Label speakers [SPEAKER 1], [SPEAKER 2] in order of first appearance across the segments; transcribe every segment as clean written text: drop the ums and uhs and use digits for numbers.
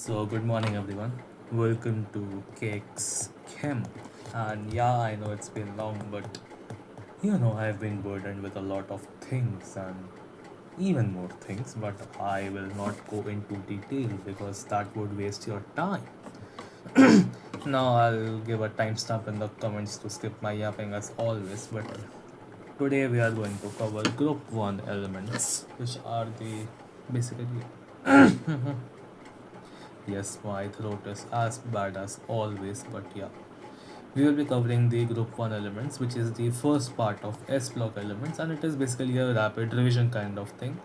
[SPEAKER 1] Good morning, everyone. Welcome to Cakes Chem. And yeah, I know it's been long, but I've been burdened with a lot of things and even more things, but I will not go into detail because that would waste your time. Now, I'll give a timestamp in the comments to skip my yapping as always, but today we are going to cover Group 1 elements, which are the basically. Yes, my throat is as bad as always, but yeah. We will be covering the group 1 elements, which is the first part of S block elements, and it is basically a rapid revision kind of thing.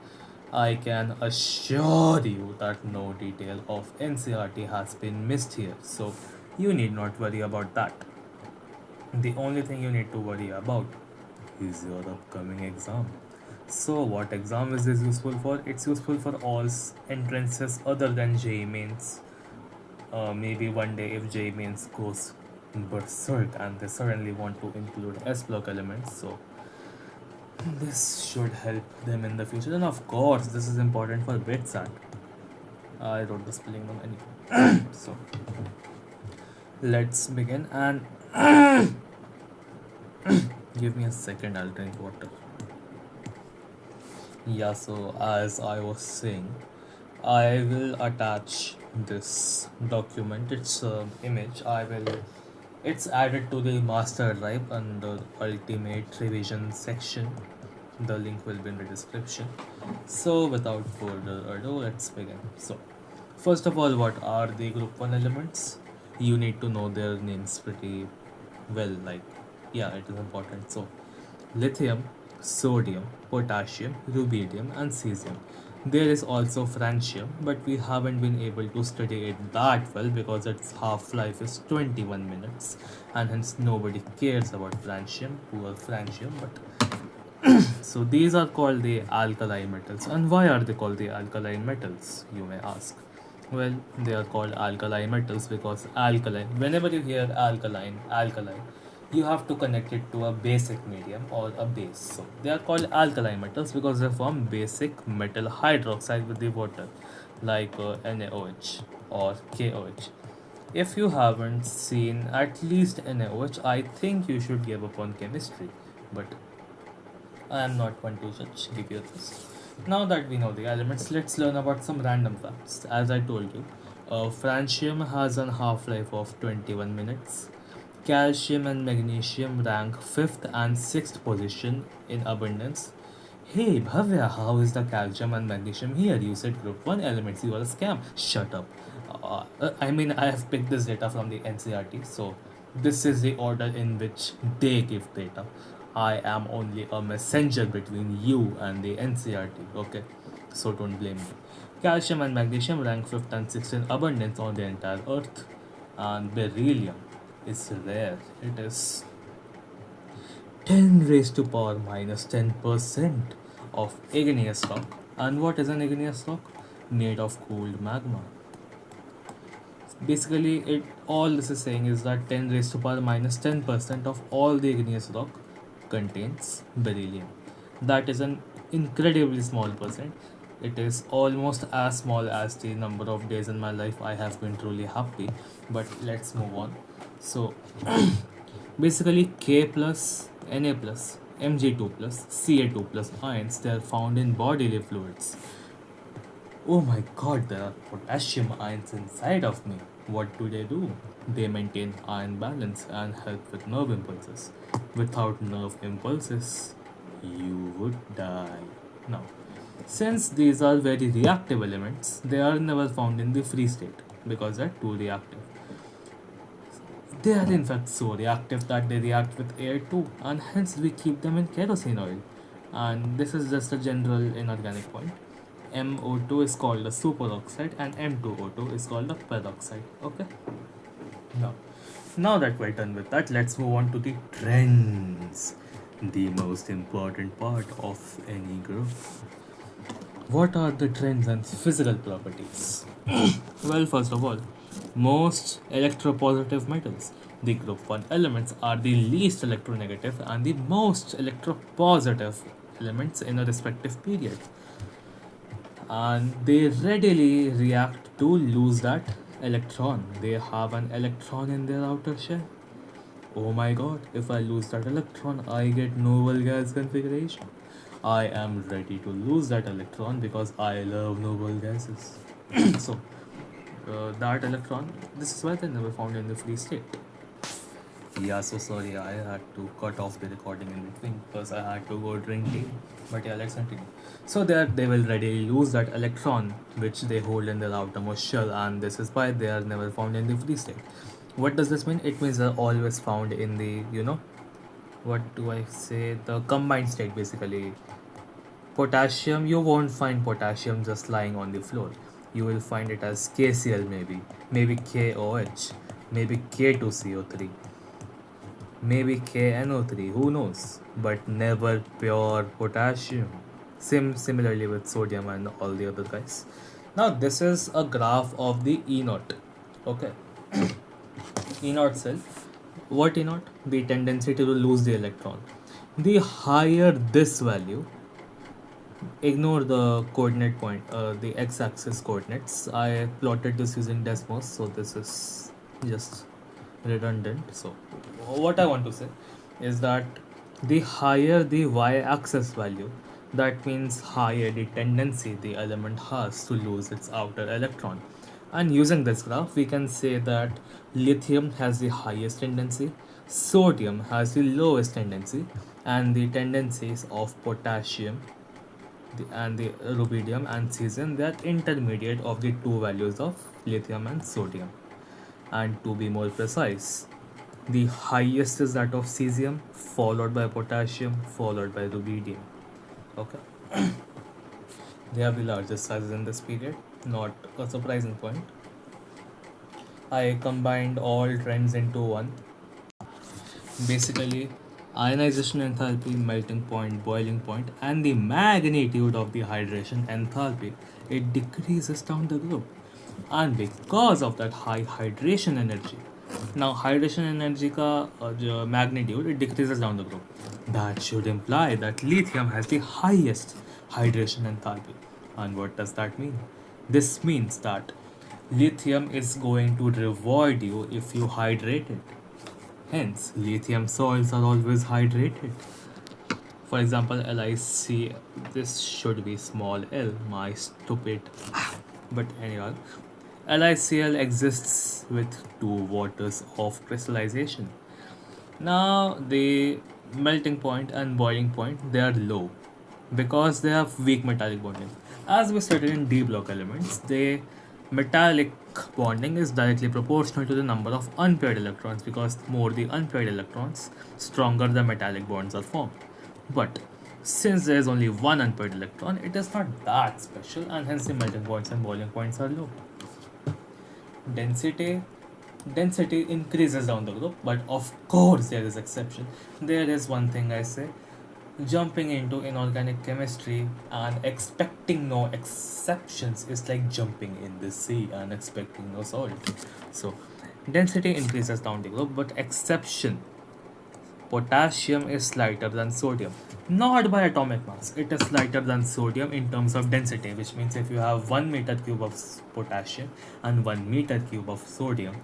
[SPEAKER 1] I can assure you that no detail of NCRT has been missed here, so you need not worry about that. The only thing you need to worry about is your upcoming exam. So, what exam is this useful for? It's useful for all entrances other than JEE mains. Maybe one day if J mains goes berserk and they suddenly want to include S block elements, so this should help them in the future. And of course, this is important for BitSat. I wrote the spelling wrong anyway. So let's begin and give me a second, I'll drink water. Yeah, so as I was saying, I will attach this document, its image. It's added to the master drive under ultimate revision section. The link will be in the description. So without further ado, let's begin. So first of all, what are the group 1 elements? You need to know their names pretty well, like yeah, it is important. So lithium, sodium, potassium, rubidium, and cesium. There is also francium, but we haven't been able to study it that well because its half life is 21 minutes, and hence nobody cares about francium, poor francium. But so these are called the alkali metals. And why are they called the alkali metals, you may ask? Well, they are called alkali metals because alkaline, whenever you hear alkali, you have to connect it to a basic medium or a base. So they are called alkali metals because they form basic metal hydroxide with the water, like NaOH or KOH. If you haven't seen at least NaOH, I think you should give up on chemistry. But I am not one to judge, give you this. Now that we know the elements, let's learn about some random facts. As I told you, francium has a half life of 21 minutes. Calcium and magnesium rank 5th and 6th position in abundance. Hey Bhavya, how is the calcium and magnesium here? You said group 1 elements, you are a scam. Shut up. I have picked this data from the NCRT, so this is the order in which they give data. I am only a messenger between you and the NCRT, okay? So don't blame me. Calcium and magnesium rank 5th and 6th in abundance on the entire earth, and beryllium is rare. It is 10 raised to power minus 10% of igneous rock. And what is an igneous rock? Made of cooled magma. Basically, it all this is saying is that 10 raised to power minus 10% of all the igneous rock contains beryllium. That is an incredibly small percent. It is almost as small as the number of days in my life I have been truly happy. But let's move on. So basically, K plus, Na plus, Mg2 plus, Ca2 plus ions, they are found in bodily fluids. Oh my god, there are potassium ions inside of me. What do they do? They maintain ion balance and help with nerve impulses. Without nerve impulses, you would die. Now, since these are very reactive elements, they are never found in the free state because they're too reactive. They are in fact so reactive that they react with air too, and hence we keep them in kerosene oil. And this is just a general inorganic point. MO2 is called a superoxide and M2O2 is called a peroxide. Okay? Now, now that we're done with that, let's move on to the trends. The most important part of any group. What are the trends and physical properties? Well, first of all, most electropositive metals. The group 1 elements are the least electronegative and the most electropositive elements in a respective period. And they readily react to lose that electron. They have an electron in their outer shell. Oh my god, if I lose that electron, I get noble gas configuration. I am ready to lose that electron because I love noble gases. So, that electron, this is why they never found in the free state. Yeah, so sorry, I had to cut off the recording in between because I had to go drink tea. But yeah, let's continue. So that they will readily lose that electron which they hold in their outermost shell, and this is why they are never found in the free state. What does this mean? It means they're always found in the, what do I say? The combined state basically. Potassium, you won't find potassium just lying on the floor. You will find it as KCl maybe KOH, maybe K2CO3, maybe KNO3, who knows? But never pure potassium. Similarly with sodium and all the other guys. Now this is a graph of the E naught. Okay. E naught cell. What E naught? The tendency to lose the electron. The higher this value, ignore the coordinate point, the x-axis coordinates. I plotted this using Desmos, so this is just redundant. So what I want to say is that the higher the y-axis value, that means higher the tendency the element has to lose its outer electron. And using this graph, we can say that lithium has the highest tendency, sodium has the lowest tendency, and the tendencies of potassium and the rubidium and cesium, they are intermediate of the two values of lithium and sodium. And to be more precise, the highest is that of cesium, followed by potassium, followed by rubidium. Okay. They have the largest sizes in this period, not a surprising point. I combined all trends into one. Basically, ionization enthalpy, melting point, boiling point, and the magnitude of the hydration enthalpy, it decreases down the group. And because of that high hydration energy, now hydration energy ka magnitude, it decreases down the group. That should imply that lithium has the highest hydration enthalpy. And what does that mean? This means that lithium is going to reward you if you hydrate it. Hence, lithium salts are always hydrated. For example, LIC, this should be small l, my stupid. But anyhow, LiCl exists with two waters of crystallization. Now, the melting point and boiling point, they are low because they have weak metallic bonding. As we studied in d block elements, the metallic bonding is directly proportional to the number of unpaired electrons, because more the unpaired electrons, stronger the metallic bonds are formed. But since there is only one unpaired electron, it is not that special, and hence the melting points and boiling points are low. Density increases down the group, but of course there is exception. There is one thing I say: jumping into inorganic chemistry and expecting no exceptions is like jumping in the sea and expecting no salt. So density increases down the group, but exception: potassium is lighter than sodium, not by atomic mass. It is lighter than sodium in terms of density, which means if you have 1 meter cube of potassium and 1 meter cube of sodium,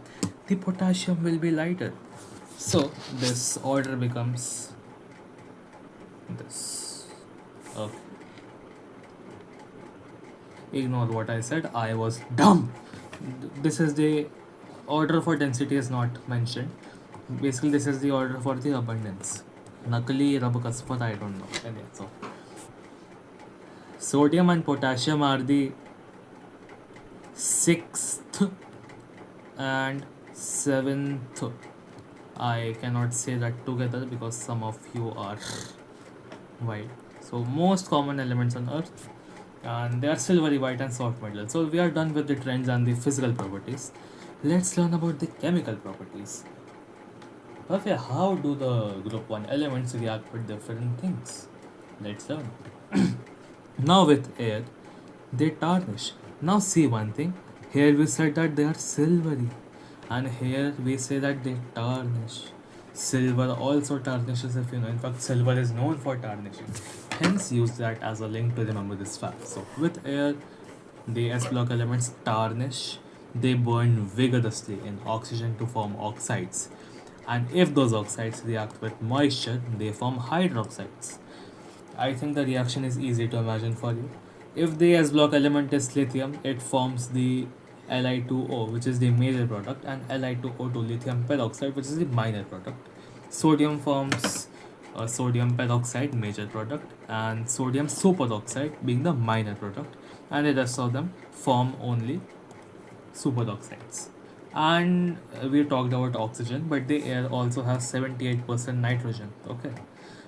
[SPEAKER 1] the potassium will be lighter. So this order becomes this. Okay. Ignore what I said. I was dumb. This is the order for density is not mentioned. Basically, this is the order for the abundance. Nakali Rab Kaspat, I don't know. Anyway, so sodium and potassium are the 6th and 7th. I cannot say that together because some of you are white. So most common elements on earth, and they are silvery white and soft metal. So we are done with the trends and the physical properties. Let's learn about the chemical properties. Okay, how do the group 1 elements react with different things? Let's learn. Now with air, they tarnish. Now see one thing. Here we said that they are silvery, and here we say that they tarnish. Silver also tarnishes, if you know. In fact, silver is known for tarnishing. Hence, use that as a link to remember this fact. So with air, The S block elements tarnish, they burn vigorously in oxygen to form oxides. And if those oxides react with moisture, they form hydroxides. I think the reaction is easy to imagine for you. If the S block element is lithium, it forms the Li2O, which is the major product, and Li2O2 lithium peroxide, which is the minor product. Sodium forms sodium peroxide, major product, and sodium superoxide being the minor product, and the rest of them form only superoxides. And we talked about oxygen, but the air also has 78% nitrogen. Okay,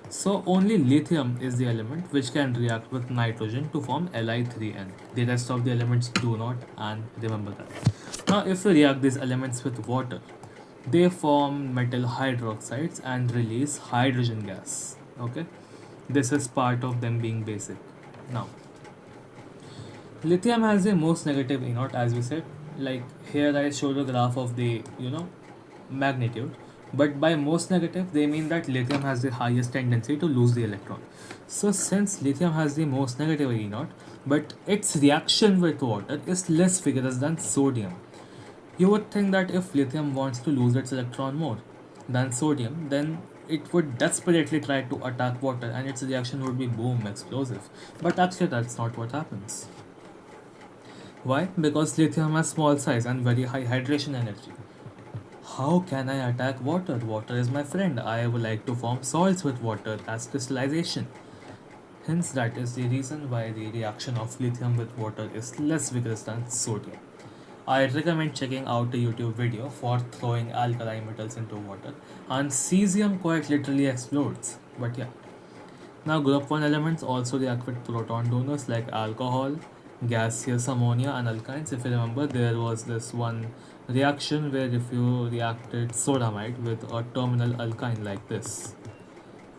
[SPEAKER 1] so only lithium is the element which can react with nitrogen to form Li3N. The rest of the elements do not, and remember that. Now, if we react these elements with water, they form metal hydroxides and release hydrogen gas. Okay, this is part of them being basic. Now, lithium has the most negative E naught, as we said. Like here, I showed a graph of the magnitude, but by most negative, they mean that lithium has the highest tendency to lose the electron. So, since lithium has the most negative E naught, but its reaction with water is less vigorous than sodium. You would think that if lithium wants to lose its electron more than sodium, then it would desperately try to attack water and its reaction would be boom, explosive. But actually, that's not what happens. Why? Because lithium has small size and very high hydration energy. How can I attack water? Water is my friend. I would like to form salts with water as crystallization. Hence, that is the reason why the reaction of lithium with water is less vigorous than sodium. I recommend checking out a YouTube video for throwing alkali metals into water, and cesium quite literally explodes. But yeah. Now, group 1 elements also react with proton donors like alcohol, gaseous ammonia, and alkynes. If you remember, there was this one reaction where if you reacted sodamide with a terminal alkyne like this,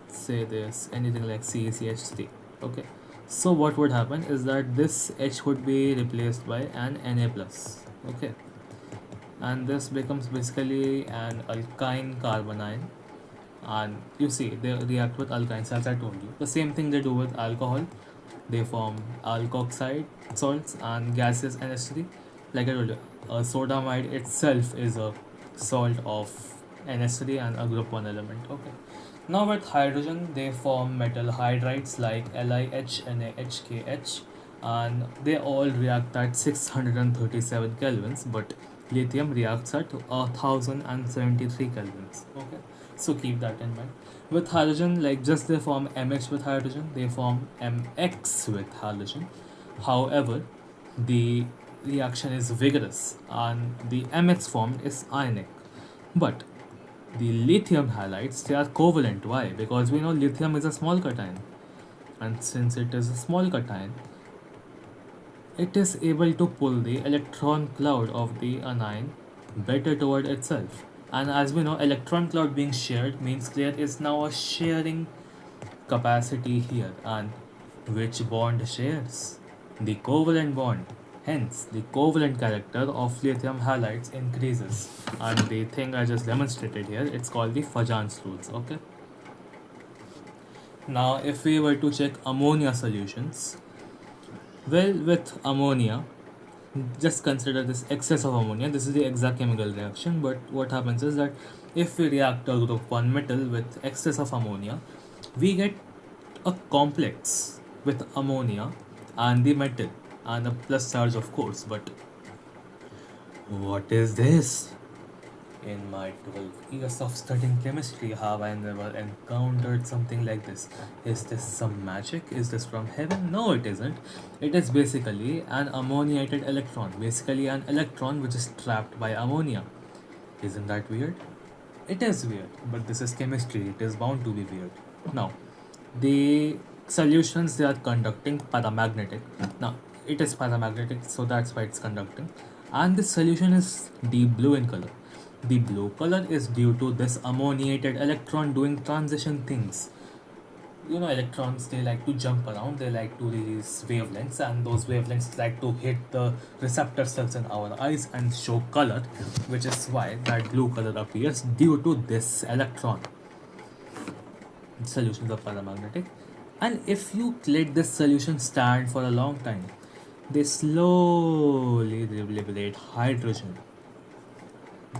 [SPEAKER 1] say this, anything like CeCH3. Okay, so what would happen is that this H would be replaced by an Na plus. Okay, and this becomes basically an alkyne carbanion, and you see they react with alkynes as I told you. The same thing they do with alcohol. They form alkoxide salts and gaseous NH3. Like I told you, sodamide itself is a salt of NH3 and a group 1 element. Okay. Now with hydrogen, they form metal hydrides like LiH, and they all react at 637 kelvins, but lithium reacts at 1073 kelvins. Okay, so keep that in mind. With halogen, like just they form MH with hydrogen, they form MX with halogen. However, the reaction is vigorous and the MX formed is ionic. But the lithium halides, they are covalent. Why? Because we know lithium is a small cation, and since it is a small cation, it is able to pull the electron cloud of the anion better toward itself. And as we know, electron cloud being shared means there is now a sharing capacity here. And which bond shares? The covalent bond. Hence, the covalent character of lithium halides increases. And the thing I just demonstrated here, it's called the Fajans rules. Okay. Now, if we were to check ammonia solutions, well, with ammonia, just consider this excess of ammonia. This is the exact chemical reaction, but what happens is that if we react a group 1 metal with excess of ammonia, we get a complex with ammonia and the metal and a plus charge, of course. But what is this? In my 12 years of studying chemistry, have I never encountered something like this? Is this some magic? Is this from heaven? No, it isn't. It is basically an ammoniated electron, basically an electron which is trapped by ammonia. Isn't that weird? It is weird, but this is chemistry, it is bound to be weird. Now, the solutions, they are conducting paramagnetic. Now, it is paramagnetic, so that's why it's conducting. And this solution is deep blue in color. The blue color is due to this ammoniated electron doing transition things. You know, electrons, they like to jump around, they like to release wavelengths, and those wavelengths like to hit the receptor cells in our eyes and show color, which is why that blue color appears due to this electron. Solutions are paramagnetic, and if you let this solution stand for a long time, they slowly liberate hydrogen,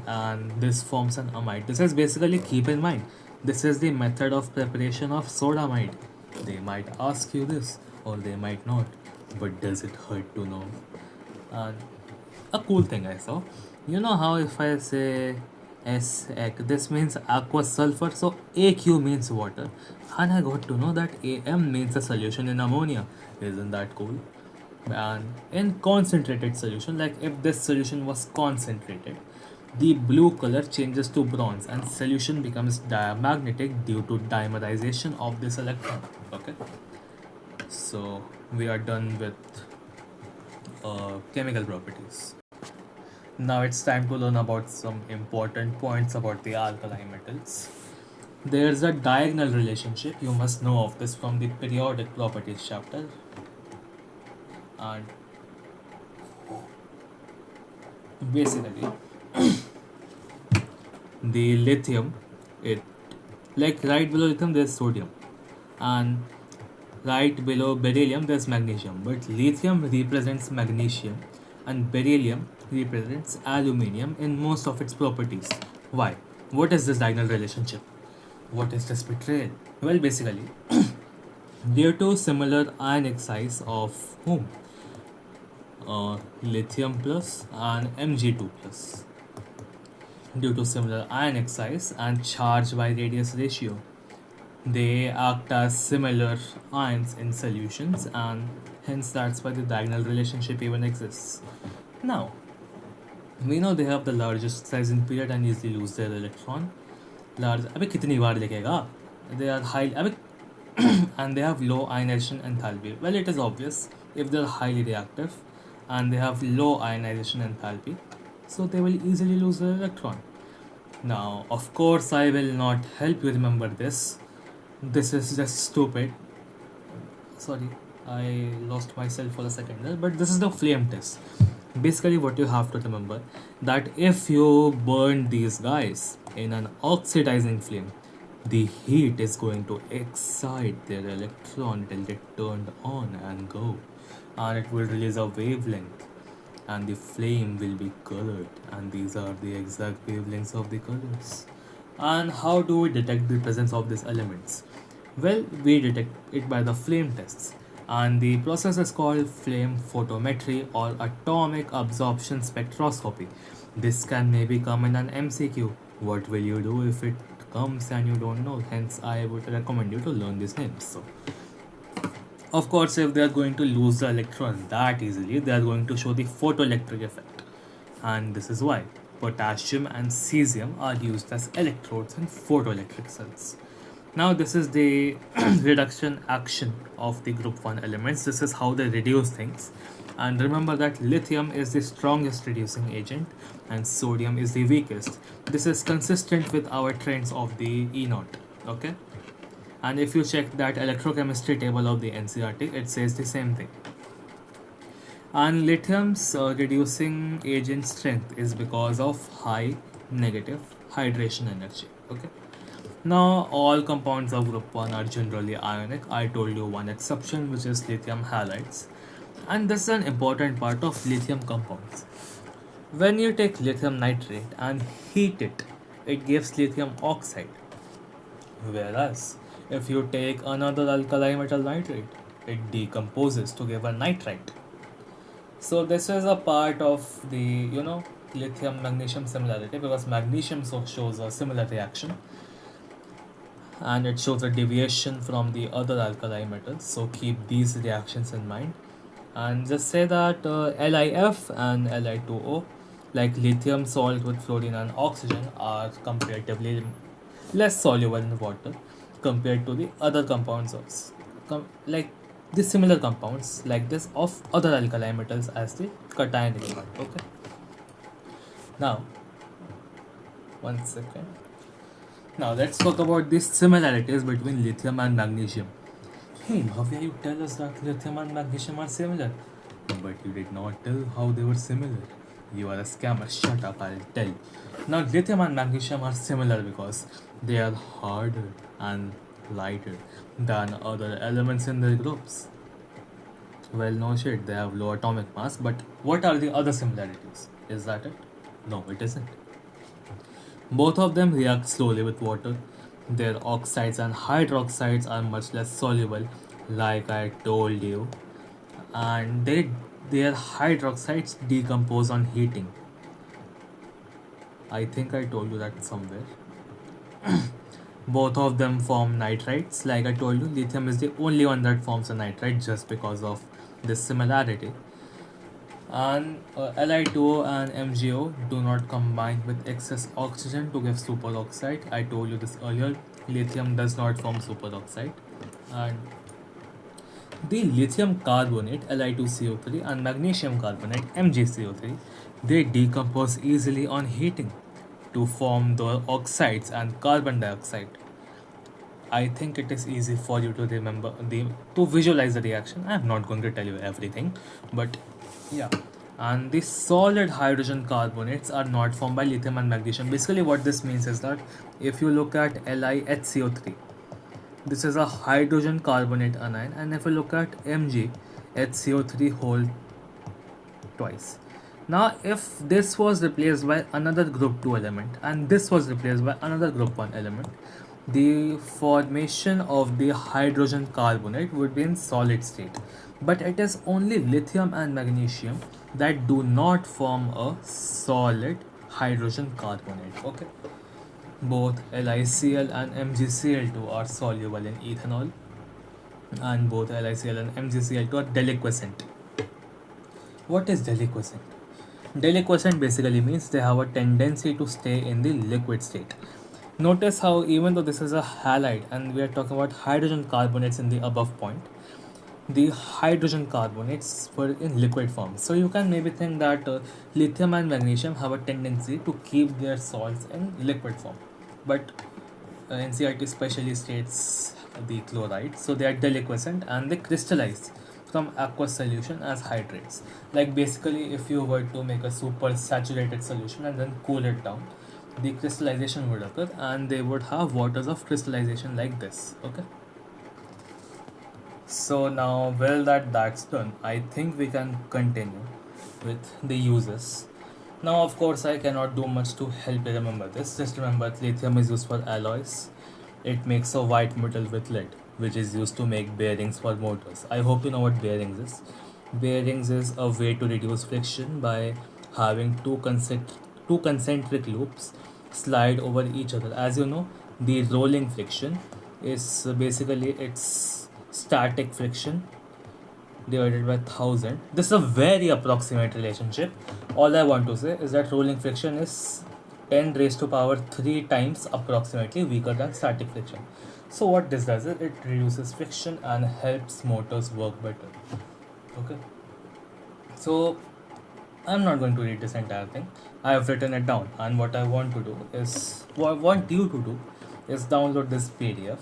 [SPEAKER 1] and this forms an amide. This is basically, keep in mind, this is the method of preparation of sodamide. They might ask you this, or they might not, but does it hurt to know? And a cool thing I saw, you know how if I say SX, this means aqueous sulfur, so AQ means water, and I got to know that AM means a solution in ammonia. Isn't that cool? And in concentrated solution, like if this solution was concentrated, the blue color changes to bronze and solution becomes diamagnetic due to dimerization of this electron. Okay, so we are done with chemical properties. Now it's time to learn about some important points about the alkali metals. There's a diagonal relationship, you must know of this from the periodic properties chapter. And basically, the lithium, it, like right below lithium there's sodium, and right below beryllium there's magnesium, but lithium represents magnesium and beryllium represents aluminium in most of its properties. Why? What is this diagonal relationship? What is this betrayal? Well, basically, due to similar ionic size of whom? Lithium plus and Mg2 plus. Due to similar ionic size and charge by radius ratio, they act as similar ions in solutions, and hence that's why the diagonal relationship even exists. Now, we know they have the largest size in period and easily lose their electron. Large, अबे कितनी बार लिखेगा? They are high, अबे and they have low ionization enthalpy. Well, it is obvious if they're highly reactive and they have low ionization enthalpy, so they will easily lose their electron. Now, of course, I will not help you remember this. This is just stupid. Sorry, I lost myself for a second there, but this is the flame test. Basically, what you have to remember, that if you burn these guys in an oxidizing flame, the heat is going to excite their electron, it will get turned on and go, and it will release a wavelength, and the flame will be colored, and these are the exact wavelengths of the colors. And how do we detect the presence of these elements? Well, we detect it by the flame tests, and the process is called flame photometry or atomic absorption spectroscopy. This can maybe come in an MCQ. What will you do if it comes and you don't know? Hence, I would recommend you to learn these names. So, of course, if they are going to lose the electron that easily, they are going to show the photoelectric effect. And this is why potassium and cesium are used as electrodes in photoelectric cells. Now, this is the reduction action of the group 1 elements. This is how they reduce things. And remember that lithium is the strongest reducing agent and sodium is the weakest. This is consistent with our trends of the E0. Okay? And if you check that electrochemistry table of the NCERT, it says the same thing. And lithium's reducing agent strength is because of high negative hydration energy. Okay. Now, all compounds of group 1 are generally ionic. I told you one exception, which is lithium halides. And this is an important part of lithium compounds. When you take lithium nitrate and heat it, it gives lithium oxide. Whereas, if you take another alkali metal nitrate, it decomposes to give a nitrite. So this is a part of the, lithium magnesium similarity, because magnesium shows a similar reaction and it shows a deviation from the other alkali metals. So keep these reactions in mind and just say that LiF and Li2O, like lithium salt with fluorine and oxygen, are comparatively less soluble in water compared to the other compounds of like the similar compounds like this of other alkali metals as the cationic part. Okay, now one second. Now let's talk about the similarities between lithium and magnesium. Hey Bhavya, you tell us that lithium and magnesium are similar, but you did not tell how they were similar. You are a scammer. Shut up, I'll tell. Now, lithium and magnesium are similar because they are harder and lighter than other elements in their groups. Well, no shit, they have low atomic mass, but what are the other similarities? Is that it? No, it isn't. Both of them react slowly with water. Their oxides and hydroxides are much less soluble, like I told you, and their hydroxides decompose on heating. I think I told you that somewhere. Both of them form nitrites. Like I told you, lithium is the only one that forms a nitrite just because of this similarity. And Li2O and MgO do not combine with excess oxygen to give superoxide. I told you this earlier. Lithium does not form superoxide. And the lithium carbonate Li2CO3 and magnesium carbonate MgCO3, they decompose easily on heating to form the oxides and carbon dioxide. I think it is easy for you to remember the to visualize the reaction. I am not going to tell you everything, but yeah. And the solid hydrogen carbonates are not formed by lithium and magnesium. Basically, what this means is that if you look at LiHCO3, this is a hydrogen carbonate anion, and if you look at MgHCO3 whole twice. Now, if this was replaced by another group 2 element and this was replaced by another group 1 element, the formation of the hydrogen carbonate would be in solid state. But it is only lithium and magnesium that do not form a solid hydrogen carbonate. Okay, both LiCl and MgCl2 are soluble in ethanol, and both LiCl and MgCl2 are deliquescent. What is deliquescent? Deliquescent basically means they have a tendency to stay in the liquid state. Notice how even though this is a halide and we are talking about hydrogen carbonates in the above point, the hydrogen carbonates were in liquid form. So you can maybe think that lithium and magnesium have a tendency to keep their salts in liquid form. But NCRT specially states the chloride, so they are deliquescent and they crystallize from aqueous solution as hydrates. Like basically, if you were to make a super saturated solution and then cool it down, the crystallization would occur and they would have waters of crystallization like this. Okay. So now, well that that's done, I think we can continue with the uses. Now, of course, I cannot do much to help you remember this. Just remember, lithium is used for alloys. It makes a white metal with lead, which is used to make bearings for motors. I hope you know what bearings is. Bearings is a way to reduce friction by having two concentric loops slide over each other. As you know, the rolling friction is basically its static friction divided by 1000. This is a very approximate relationship. All I want to say is that rolling friction is 10 raised to power 3 times approximately weaker than static friction. So what this does is it reduces friction and helps motors work better. Okay. So I'm not going to read this entire thing. I have written it down, and what I want to do is what I want you to do is download this PDF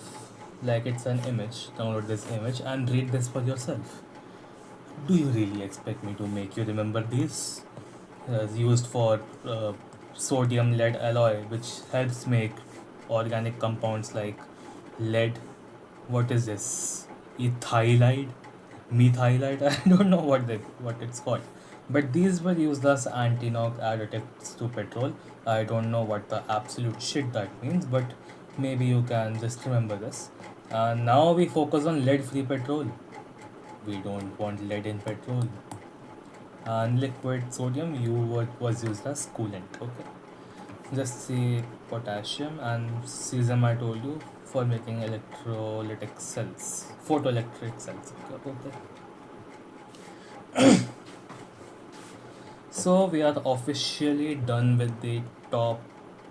[SPEAKER 1] like it's an image. Download this image and read this for yourself. Do you really expect me to make you remember these? Used for sodium lead alloy, which helps make organic compounds like lead. What is this? Ethylide, methylide. I don't know what it's called. But these were used as anti-knock additives to petrol. I don't know what the absolute shit that means, but maybe you can just remember this. Now we focus on lead-free petrol. We don't want lead in petrol. And liquid sodium was used as coolant. Okay, just see potassium and cesium. I told you for making electrolytic cells, photoelectric cells. Okay, okay. So we are officially done with the top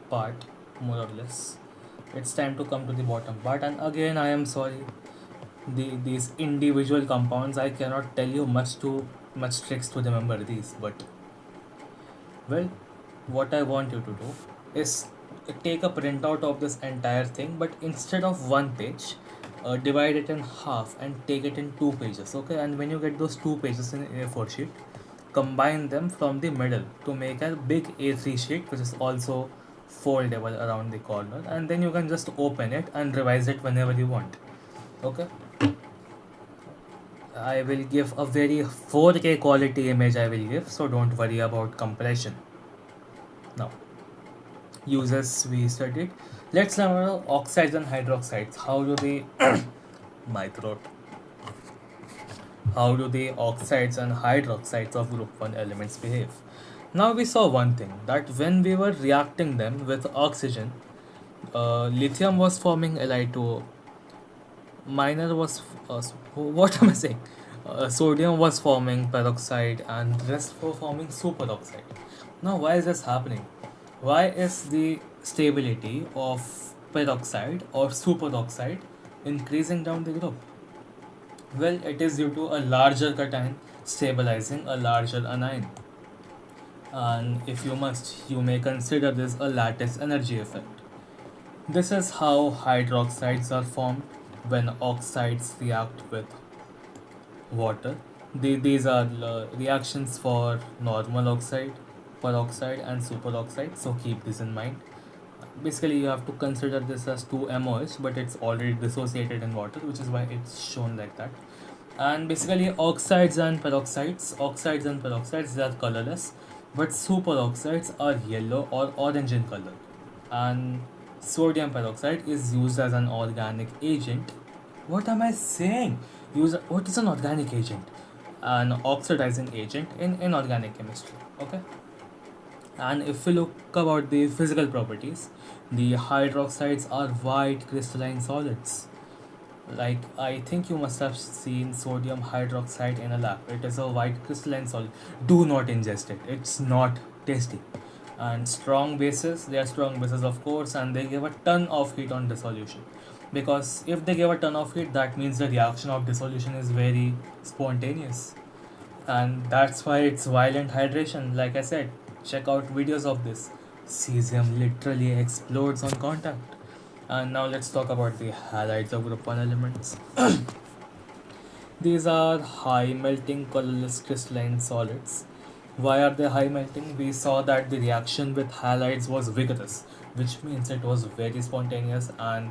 [SPEAKER 1] part, more or less. It's time to come to the bottom part, and again I am sorry. These individual compounds, I cannot tell you much tricks to remember these, but well, what I want you to do is take a printout of this entire thing, but instead of one page, divide it in half and take it in 2 pages. Okay, and when you get those 2 pages in A4 sheet, combine them from the middle to make a big A3 sheet, which is also foldable around the corner, and then you can just open it and revise it whenever you want. Okay. I will give a very 4K quality image I will give, so don't worry about compression. Now, uses we studied. Let's learn about oxides and hydroxides. How do they my throat? How do the oxides and hydroxides of group 1 elements behave? Now we saw one thing, that when we were reacting them with oxygen, lithium was forming Li2O, minor was what am I saying? Sodium was forming peroxide and rest were forming superoxide. Now why is this happening? Why is the stability of peroxide or superoxide increasing down the group? Well, it is due to a larger cation stabilizing a larger anion. And if you must, you may consider this a lattice energy effect. This is how hydroxides are formed when oxides react with water. These are reactions for normal oxide, peroxide, and superoxide, so keep this in mind. Basically, you have to consider this as two MOH, but it's already dissociated in water, which is why it's shown like that. And basically, oxides and peroxides, they are colorless, but superoxides are yellow or orange in color. And sodium peroxide is used as an organic agent. What am I saying? What is an organic agent? An oxidizing agent in inorganic chemistry. Okay. And if we look about the physical properties, the hydroxides are white crystalline solids. Like, I think you must have seen sodium hydroxide in a lab. It is a white crystalline solid. Do not ingest it. It's not tasty. And strong bases, they are strong bases of course, and they give a ton of heat on dissolution. Because if they give a ton of heat, that means the reaction of dissolution is very spontaneous. And that's why it's violent hydration. Like I said, check out videos of this. Cesium literally explodes on contact. And now let's talk about the halides of group 1 elements. These are high melting colorless crystalline solids. Why are they high melting? We saw that the reaction with halides was vigorous, which means it was very spontaneous, and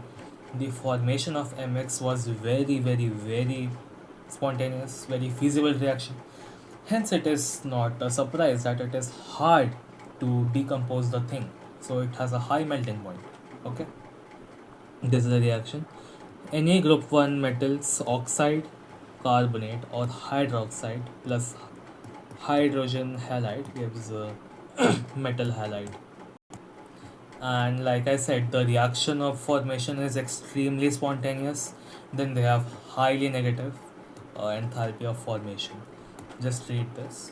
[SPEAKER 1] the formation of MX was very spontaneous, very feasible reaction. Hence, it is not a surprise that it is hard to decompose the thing. So, it has a high melting point. Okay, this is a reaction. Any group 1 metals, oxide, carbonate, or hydroxide plus hydrogen halide gives metal halide. And like I said, the reaction of formation is extremely spontaneous. Then they have highly negative enthalpy of formation. Just read this.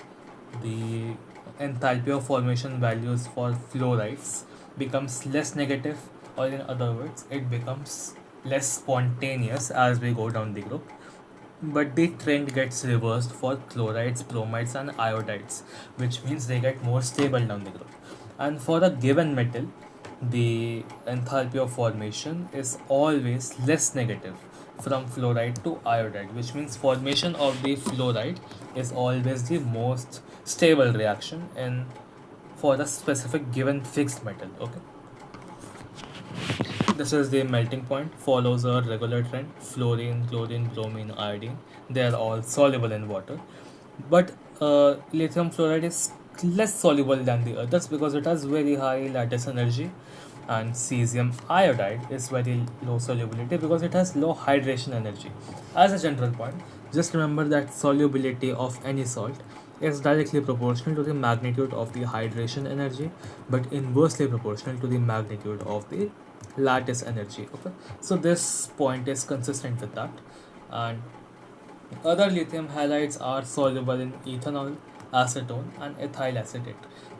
[SPEAKER 1] The enthalpy of formation values for fluorides becomes less negative, or in other words, it becomes less spontaneous as we go down the group. But the trend gets reversed for chlorides, bromides, and iodides, which means they get more stable down the group. And for a given metal, the enthalpy of formation is always less negative from fluoride to iodide, which means formation of the fluoride is always the most stable reaction in for the specific given fixed metal. Okay, this is the melting point, follows a regular trend. Fluorine, chlorine, bromine, iodine, they are all soluble in water. But lithium fluoride is less soluble than the others because it has very high lattice energy, and cesium iodide is very low solubility because it has low hydration energy. As a general point, just remember that solubility of any salt is directly proportional to the magnitude of the hydration energy, but inversely proportional to the magnitude of the lattice energy. Okay, so this point is consistent with that. And other lithium halides are soluble in ethanol, acetone, and ethyl acetate.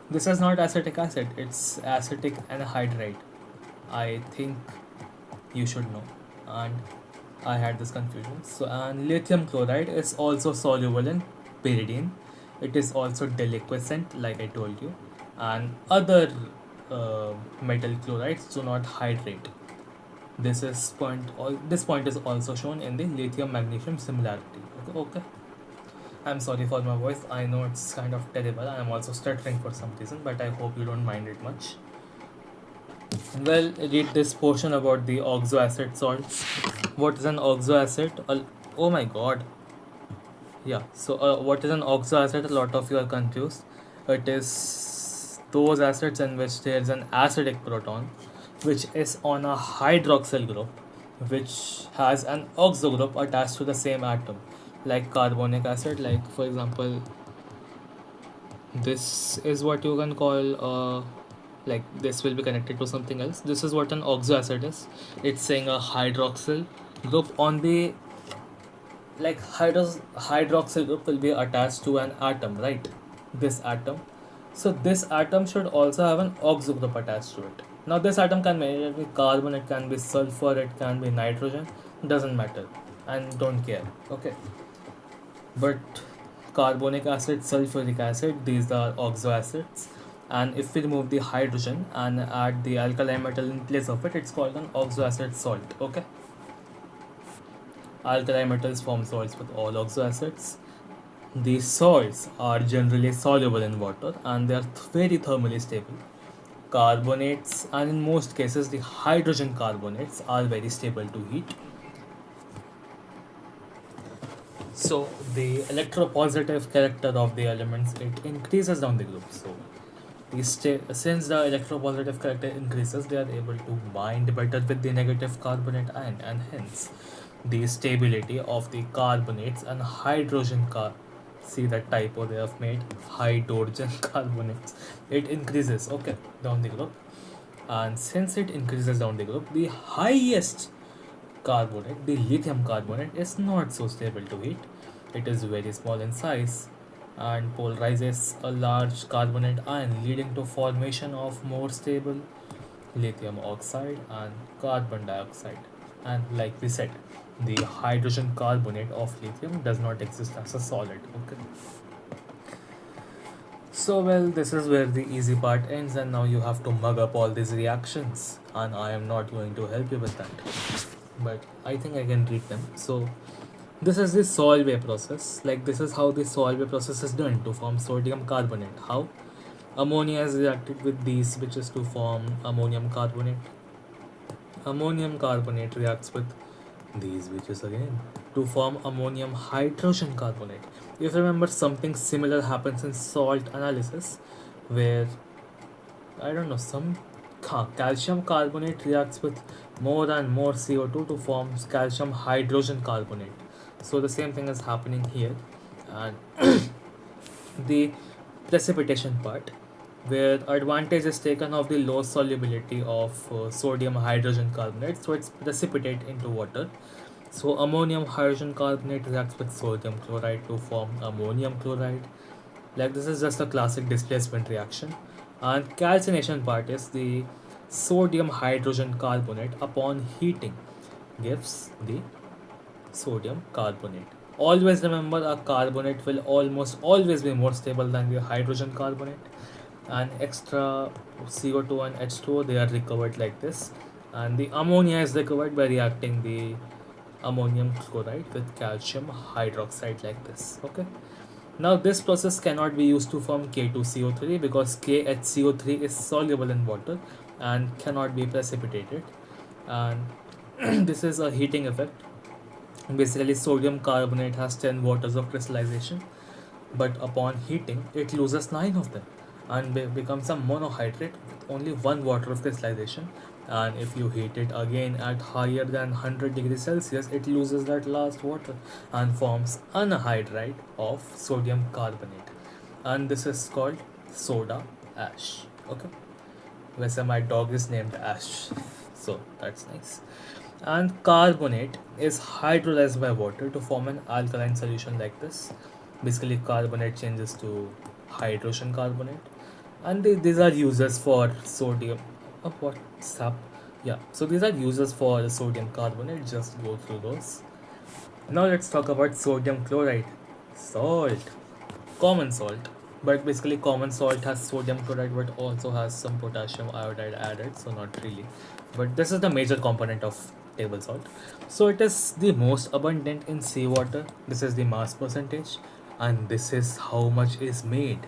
[SPEAKER 1] This is not acetic acid, it's acetic anhydride. I think you should know. And I had this confusion. So, and lithium chloride is also soluble in pyridine. It is also deliquescent, like I told you. And other metal chlorides do not hydrate. This point is also shown in the lithium magnesium similarity. Okay. I'm sorry for my voice. I know it's kind of terrible. I'm also stuttering for some reason, but I hope you don't mind it much. Well, read this portion about the oxoacid salts. What is an oxoacid? Oh my god. Yeah. So, what is an oxo acid? A lot of you are confused. It is those acids in which there is an acidic proton, which is on a hydroxyl group, which has an oxo group attached to the same atom, like carbonic acid. Like for example, this is what you can call like this will be connected to something else. This is what an oxo acid is. It's saying a hydroxyl group on the like hydroxyl group will be attached to an atom, right? This atom. So this atom should also have an oxo group attached to it. Now this atom can be carbon, it can be sulfur, it can be nitrogen, doesn't matter, and don't care. Okay, but carbonic acid, sulfuric acid, these are oxo acids. And if we remove the hydrogen and add the alkali metal in place of it, it's called an oxo acid salt. Okay, alkali metals form salts with all oxo acids. These salts are generally soluble in water and they are very thermally stable. Carbonates, and in most cases, the hydrogen carbonates are very stable to heat. So, the electropositive character of the elements it increases down the group. So, since the electropositive character increases, they are able to bind better with the negative carbonate ion, and hence the stability of the carbonates and hydrogen car. See that typo they have made, hydrogen carbonates. It increases, okay, down the group, and since it increases down the group, the highest carbonate, the lithium carbonate, is not so stable to heat. It is very small in size and polarizes a large carbonate ion, leading to formation of more stable lithium oxide and carbon dioxide. And like we said, the hydrogen carbonate of lithium does not exist as a solid. Okay. So well, this is where the easy part ends, and now you have to mug up all these reactions, and I am not going to help you with that. But I think I can read them. So this is the Solvay process. Like this is how the Solvay process is done to form sodium carbonate. How ammonia is reacted with these switches to form ammonium carbonate. Ammonium carbonate reacts with these switches again to form ammonium hydrogen carbonate. If you remember, something similar happens in salt analysis, where I don't know some calcium carbonate reacts with more and more CO2 to form calcium hydrogen carbonate. So the same thing is happening here, and the precipitation part, where advantage is taken of the low solubility of sodium hydrogen carbonate, so it's precipitate into water. So ammonium hydrogen carbonate reacts with sodium chloride to form ammonium chloride. Like this is just a classic displacement reaction. And calcination part is the sodium hydrogen carbonate upon heating gives the sodium carbonate. Always remember, a carbonate will almost always be more stable than the hydrogen carbonate, and extra CO2 and H2O they are recovered like this, and the ammonia is recovered by reacting the ammonium chloride with calcium hydroxide like this. Okay. Now this process cannot be used to form K2CO3 because KHCO3 is soluble in water and cannot be precipitated, and this is a heating effect. Basically, sodium carbonate has 10 waters of crystallization, but upon heating, it loses 9 of them and becomes a monohydrate with only 1 water of crystallization. And if you heat it again at higher than 100 degrees Celsius, it loses that last water and forms anhydride of sodium carbonate. And this is called soda ash. Okay. Whereas my dog is named Ash, so that's nice. And carbonate is hydrolyzed by water to form an alkaline solution like this. Basically, carbonate changes to hydrogen carbonate, and these are uses for sodium. What's up? Yeah, so these are uses for sodium carbonate. Just go through those. Now let's talk about sodium chloride, salt, common salt. But basically, common salt has sodium chloride, but also has some potassium iodide added, so not really. But this is the major component of table salt. So it is the most abundant in seawater. This is the mass percentage, and this is how much is made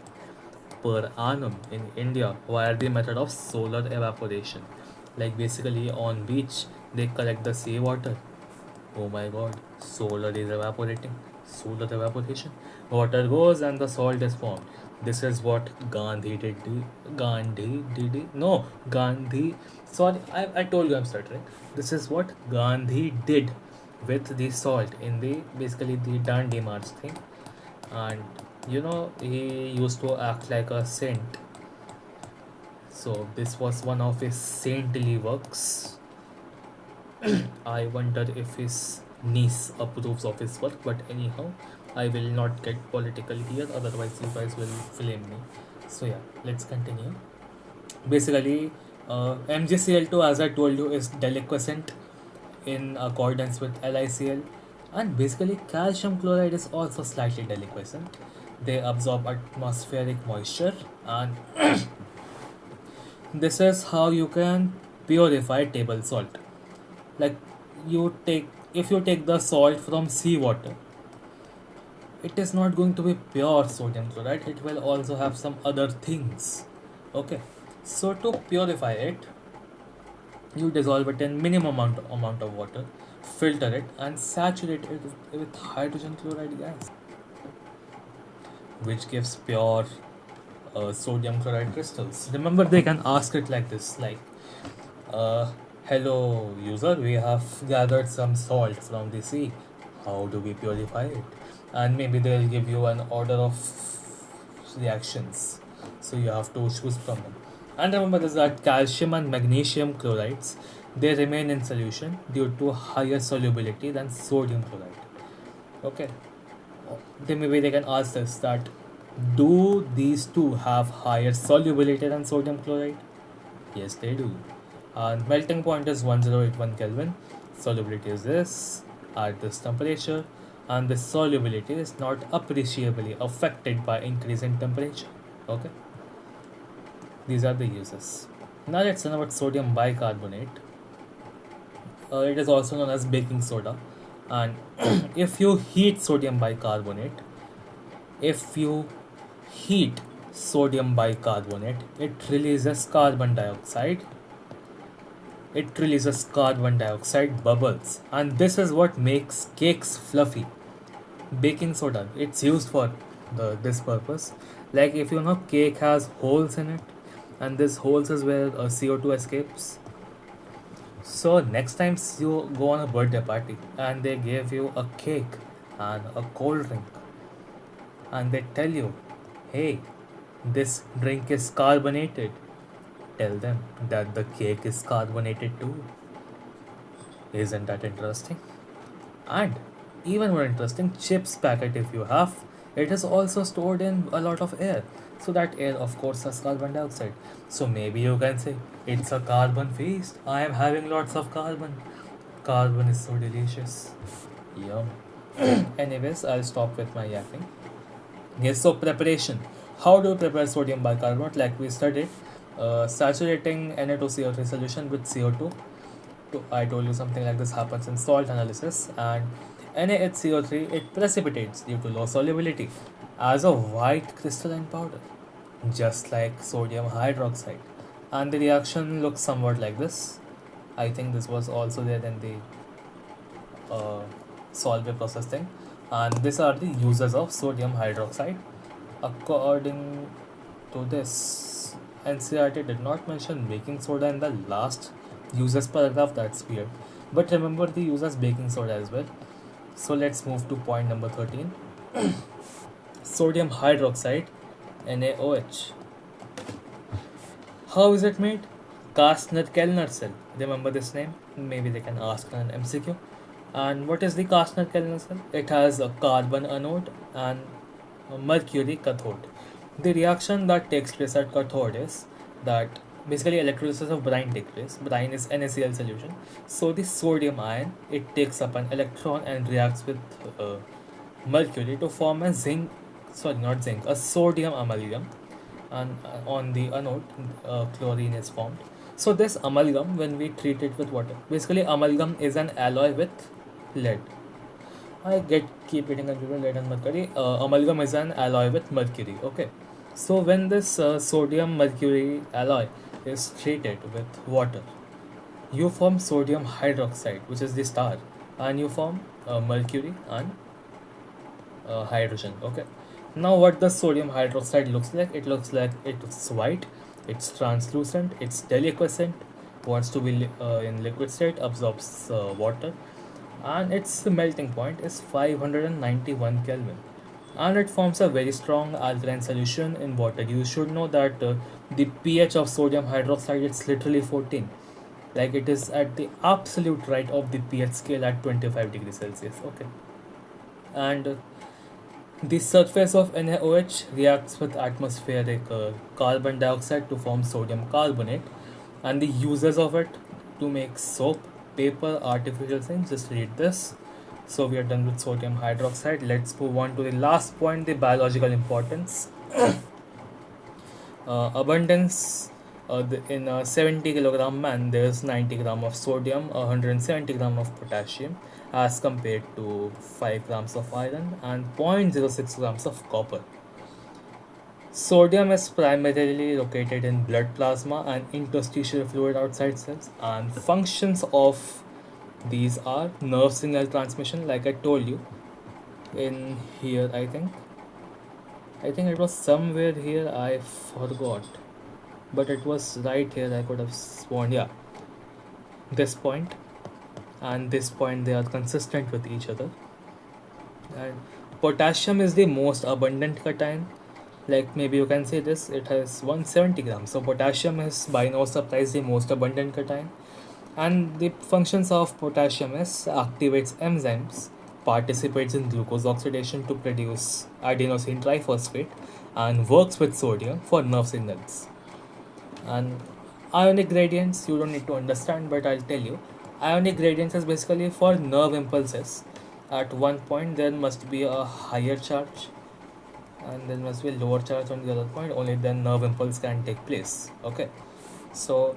[SPEAKER 1] per annum in India via the method of solar evaporation. Like basically on beach, they collect the seawater. Oh my god, solar is evaporating. solar evaporation. Water goes and the salt is formed. This is what Gandhi did. Gandhi did he? No, Gandhi. Sorry, I told you I'm stuttering. This is what Gandhi did with the salt in the basically the Dandi March thing, and he used to act like a saint. So this was one of his saintly works. I wonder if his niece approves of his work, but anyhow, I will not get political here, otherwise, you guys will flame me. So, yeah, let's continue. Basically, MgCl2, as I told you, is deliquescent in accordance with LiCl, and basically, calcium chloride is also slightly deliquescent. They absorb atmospheric moisture, and this is how you can purify table salt. Like you take if you take the salt from seawater, it is not going to be pure sodium chloride, it will also have some other things. Okay, so to purify it, you dissolve it in minimum amount of water, filter it and saturate it with hydrogen chloride gas, which gives pure sodium chloride crystals. Remember, they can ask it like this, like uh, hello user, we have gathered some salt from the sea, how do we purify it? And maybe they'll give you an order of reactions, so you have to choose from them. And remember this, that calcium and magnesium chlorides, they remain in solution due to higher solubility than sodium chloride. Okay, then maybe they can ask this, that do these two have higher solubility than sodium chloride? Yes, they do. And melting point is 1081 Kelvin. Solubility is this at this temperature, and the solubility is not appreciably affected by increase in temperature. Okay, these are the uses. Now let's learn about sodium bicarbonate. It is also known as baking soda, and if you heat sodium bicarbonate, if you heat sodium bicarbonate, it releases carbon dioxide bubbles, and this is what makes cakes fluffy. Baking soda, it's used for this purpose. Like if you know cake has holes in it, and this holes is where CO2 escapes. So next time you go on a birthday party and they give you a cake and a cold drink, and they tell you, hey, this drink is carbonated, tell them that the cake is carbonated too. Isn't that interesting? And even more interesting, chips packet, if you have, it is also stored in a lot of air. So that air of course has carbon dioxide. So maybe you can say it's a carbon feast. I am having lots of carbon. Carbon is so delicious. Yum. Anyways, I'll stop with my yapping. Yes, so preparation. How do you prepare sodium bicarbonate? Like we studied, saturating Na2CO3 solution with CO2. I told you something like this happens in salt analysis, and NaHCO3, it precipitates due to low solubility as a white crystalline powder, just like sodium hydroxide. And the reaction looks somewhat like this. I think this was also there in the Solvay process thing. And these are the uses of sodium hydroxide. According to this, NCRT did not mention baking soda in the last uses paragraph. That's weird. But remember the uses baking soda as well. So let's move to point number 13. Sodium hydroxide, NaOH. How is it made? Kastner-Kellner cell. Remember this name? Maybe they can ask an MCQ. And what is the Kastner-Kellner cell? It has a carbon anode and a mercury cathode. The reaction that takes place at cathode is that basically electrolysis of brine takes place. Brine is NaCl solution. So the sodium ion, it takes up an electron and reacts with mercury to form a a sodium amalgam, and on the anode chlorine is formed. So this amalgam, when we treat it with water, basically amalgam is an alloy with lead. I keep getting confused, lead and mercury. Amalgam is an alloy with mercury. Okay, so when this sodium mercury alloy is treated with water, you form sodium hydroxide, which is the star, and you form mercury and hydrogen. Okay. Now what the sodium hydroxide looks like? It looks like it's white, it's translucent, it's deliquescent, wants to be in liquid state, absorbs water, and its melting point is 591 Kelvin. And it forms a very strong alkaline solution in water. You should know that the pH of sodium hydroxide is literally 14. Like it is at the absolute right of the pH scale at 25 degrees Celsius. Okay. And the surface of NaOH reacts with atmospheric carbon dioxide to form sodium carbonate, and the uses of it to make soap, paper, artificial things. Just read this. So we are done with sodium hydroxide. Let's move on to the last point, the biological importance. Abundance in a 70 kilogram man, there is 90 gram of sodium, 170 gram of potassium, as compared to 5 grams of iron and 0.06 grams of copper. Sodium is primarily located in blood plasma and interstitial fluid outside cells, and functions of these are nerve signal transmission, like I told you in here. I think it was somewhere here, I forgot, but it was right here. I could have sworn, yeah, this point and this point, they are consistent with each other. And potassium is the most abundant cation. Like maybe you can say this, it has 170 grams. So potassium is by no surprise the most abundant cation. And the functions of potassium is activates enzymes, participates in glucose oxidation to produce adenosine triphosphate, and works with sodium for nerve signals. And ionic gradients, you don't need to understand, but I'll tell you. Ionic gradients is basically for nerve impulses. At one point, there must be a higher charge, and there must be a lower charge on the other point. Only then nerve impulse can take place. Okay, so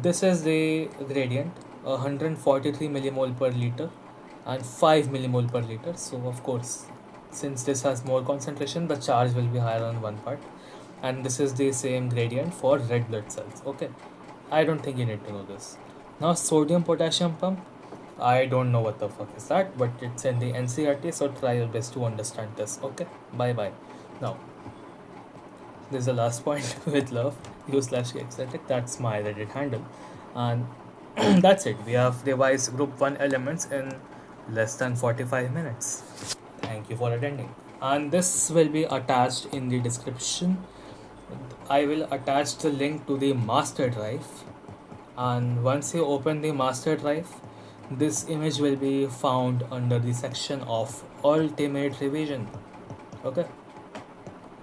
[SPEAKER 1] this is the gradient, 143 millimole per liter and 5 millimole per liter. So of course, since this has more concentration, the charge will be higher on one part. And this is the same gradient for red blood cells. Okay, I don't think you need to know this. Now sodium potassium pump, I don't know what the fuck is that, but it's in the NCRT, so try your best to understand this. Okay, bye bye. Now this is the last point. With love, u/eccentric. That's my Reddit handle, and that's it. We have revised group 1 elements in less than 45 minutes. Thank you for attending, and this will be attached in the description. I will attach the link to the master drive, and once you open the master drive, this image will be found under the section of ultimate revision. Okay,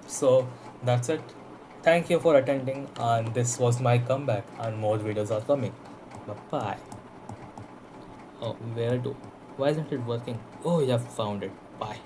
[SPEAKER 1] so that's it. Thank you for attending, and this was my comeback, and more videos are coming. Bye bye. Oh, where do? Why isn't it working? Oh, you have found it. Bye.